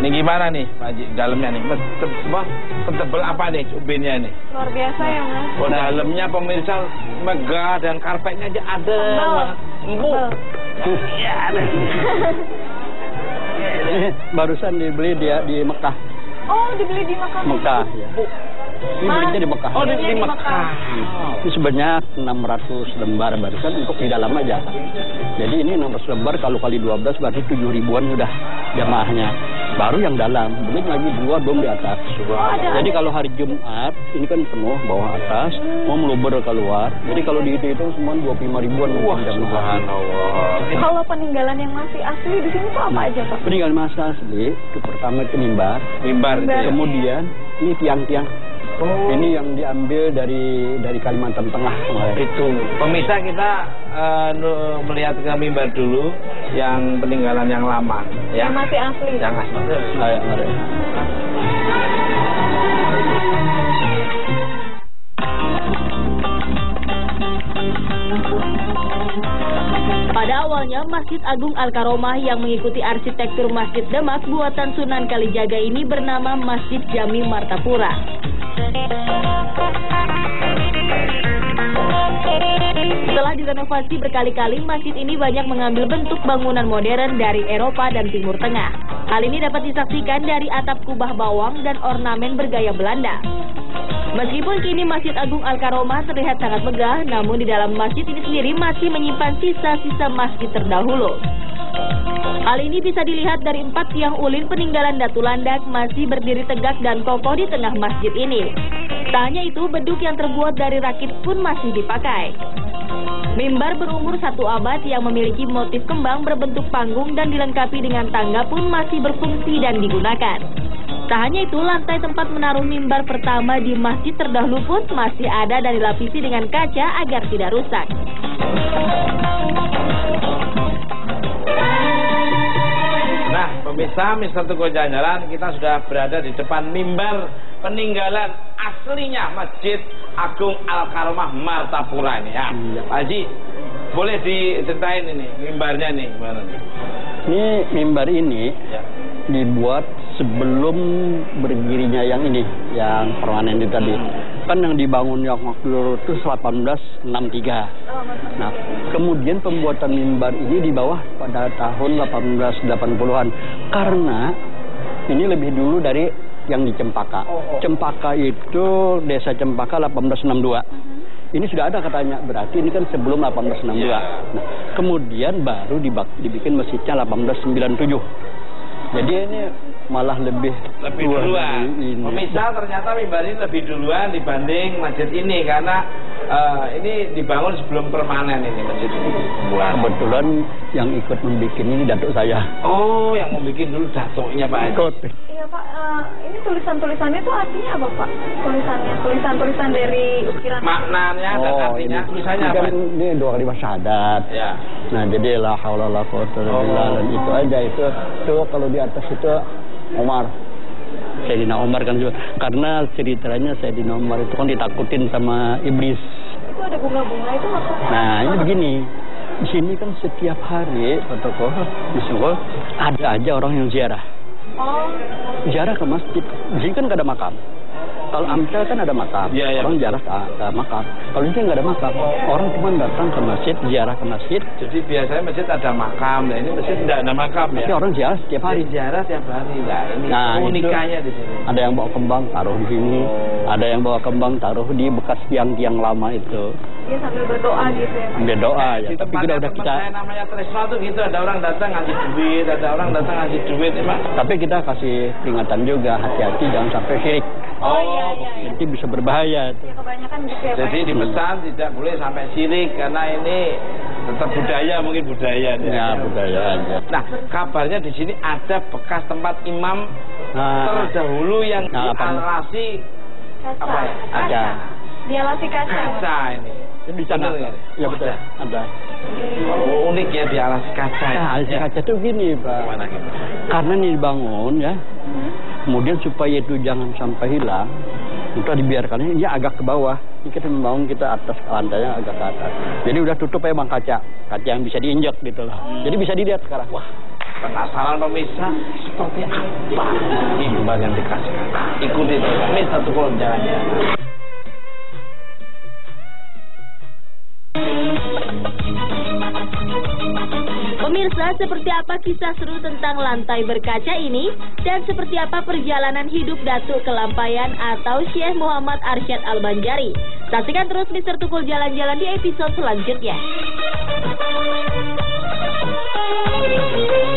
Ini gimana nih, Pak Haji? Dalamnya nih, setebel apa nih ubinnya nih? Luar biasa ya, Mas. Oh, dalamnya pemirsa megah dan karpetnya aja ada. Empuk. Iya, ada. Barusan dibeli di Mekah. Oh, dibeli di Mekah, ya. Ini belinya di Mekah. Oh, di Mekah. Ini sebanyak 600 lembar barusan untuk di dalam aja. Jadi ini 600 lembar kalau kali 12 berarti 7 ribuan sudah jamaahnya. Baru yang dalam, belum lagi dua dom di atas. Jadi kalau hari Jumat ini kan penuh bawah atas, mau meluber keluar. Jadi kalau dihitung semua 25 ribuan. Wah, subhanallah. Kalau peninggalan yang masih asli di sini tuh apa aja, Pak? Peninggalan masih asli itu pertama itu mimbar. Kemudian ini tiang-tiang. Oh. Ini yang diambil dari Kalimantan Tengah kemarin. Itu. Pemirsa kita melihat ke mimbar dulu yang peninggalan yang lama, ya. Yang masih asli. Yang asli. Ayo, mari. Pada awalnya, Masjid Agung Al-Karomah yang mengikuti arsitektur Masjid Demak buatan Sunan Kalijaga ini bernama Masjid Jami Martapura. Setelah direnovasi berkali-kali, masjid ini banyak mengambil bentuk bangunan modern dari Eropa dan Timur Tengah. Hal ini dapat disaksikan dari atap kubah bawang dan ornamen bergaya Belanda. Meskipun kini Masjid Agung Al-Karomah terlihat sangat megah, namun di dalam masjid ini sendiri masih menyimpan sisa-sisa masjid terdahulu. Hal ini bisa dilihat dari 4 tiang ulin peninggalan Datu Landak masih berdiri tegak dan kokoh di tengah masjid ini. Tak hanya itu, beduk yang terbuat dari rakit pun masih dipakai. Mimbar berumur 1 abad yang memiliki motif kembang berbentuk panggung dan dilengkapi dengan tangga pun masih berfungsi dan digunakan. Tak hanya itu, lantai tempat menaruh mimbar pertama di masjid terdahulu pun masih ada dan dilapisi dengan kaca agar tidak rusak. Nah, pemirsa Mister Tugu Jalan-Jalan, kita sudah berada di depan mimbar peninggalan aslinya Masjid Agung Al-Karomah Martapura ini ya. Pak Haji, boleh diceritain ini mimbarnya nih gimana nih? Ini mimbar ini ya dibuat sebelum berdirinya yang ini, yang permanen itu tadi. Kan yang dibangun yang waktu itu 1863. Nah, kemudian pembuatan mimbar ini di bawah pada tahun 1880-an. Karena ini lebih dulu dari yang di Cempaka. Cempaka itu desa Cempaka 1862. Ini sudah ada katanya, berarti ini kan sebelum 1862. Nah, kemudian baru dibikin masjidnya 1897. Jadi ini malah lebih duluan. Pemirsa, ternyata mimbar ini lebih duluan dibanding masjid ini karena ini dibangun sebelum permanen ini masjid ini. Kebetulan yang ikut membuat ini datuk saya. Oh, yang membuat dulu datuknya Pak Haji. Iya Pak, ini tulisan-tulisannya itu artinya apa Pak? Tulisan-tulisan dari ukiran. Maknanya dan artinya tulisannya apa? Ini 2 kalimat syahadat. Ya. Nah, jadi la haula wala quwwata illa billah, dan itu aja itu kalau di atas itu Umar. Sayyidina Umar kan juga. Karena ceritanya Sayyidina Umar itu kan ditakutin sama iblis. Itu ada bunga-bunga itu maksudnya. Nah, ini begini. Di sini kan setiap hari tokoh di Solo ada aja orang yang ziarah. Oh. Ziarah ke masjid. Di sini kan nggak ada makam. Kalau Amsel kan ada makam, orang ziarah ke makam. Kalau ini nggak ada makam, orang cuma datang ke masjid, ziarah ke masjid. Jadi biasanya masjid ada makam, nah ini masjid tidak ada makam ya. Tapi orang ziarah setiap hari. Ziarah tiap hari, nah ini unikanya di sini. Ada yang bawa kembang taruh di sini, ada yang bawa kembang taruh di bekas tiang-tiang lama itu. Dia sambil berdoa gitu ya. Berdoa ya. Di tempat udah kita. Namanya Tresno tuh gitu, ada orang datang ngasih duit, ada orang datang ngasih duit, ya Pak. Tapi kita kasih peringatan juga, hati-hati jangan sampai syirik. Oh iya. Nanti bisa berbahaya. Ya, kebanyakan gitu ya. Jadi dipesan tidak boleh sampai syirik karena ini tetap budaya, mungkin budaya. Ya, budaya aja. Nah, kabarnya di sini ada bekas tempat imam terdahulu yang dialasi apa ya? Ada. Dialasi kaca ini. Di sana. Ya betul. Ada. Oh, unik ya dialasi kaca. Nah, alasi kaca itu gini, Pak. Gimana gitu? Karena ini dibangun ya. Kemudian supaya itu jangan sampai hilang, itu dibiarkan dia agak ke bawah. Ini kita membangun kita atas lantainya agak ke atas. Jadi udah tutup ya bang kaca yang bisa diinjak gitu loh. Jadi bisa dilihat sekarang. Wah, Penasaran pemirsa seperti apa hiburan yang dikasihkan? Ikuti Mr. Tukul jalan-jalan. Pemirsa, seperti apa kisah seru tentang lantai berkaca ini? Dan seperti apa perjalanan hidup Datuk Kelampayan atau Syekh Muhammad Arsyad Al-Banjari? Saksikan terus Mr. Tukul jalan-jalan di episode selanjutnya. Thank you.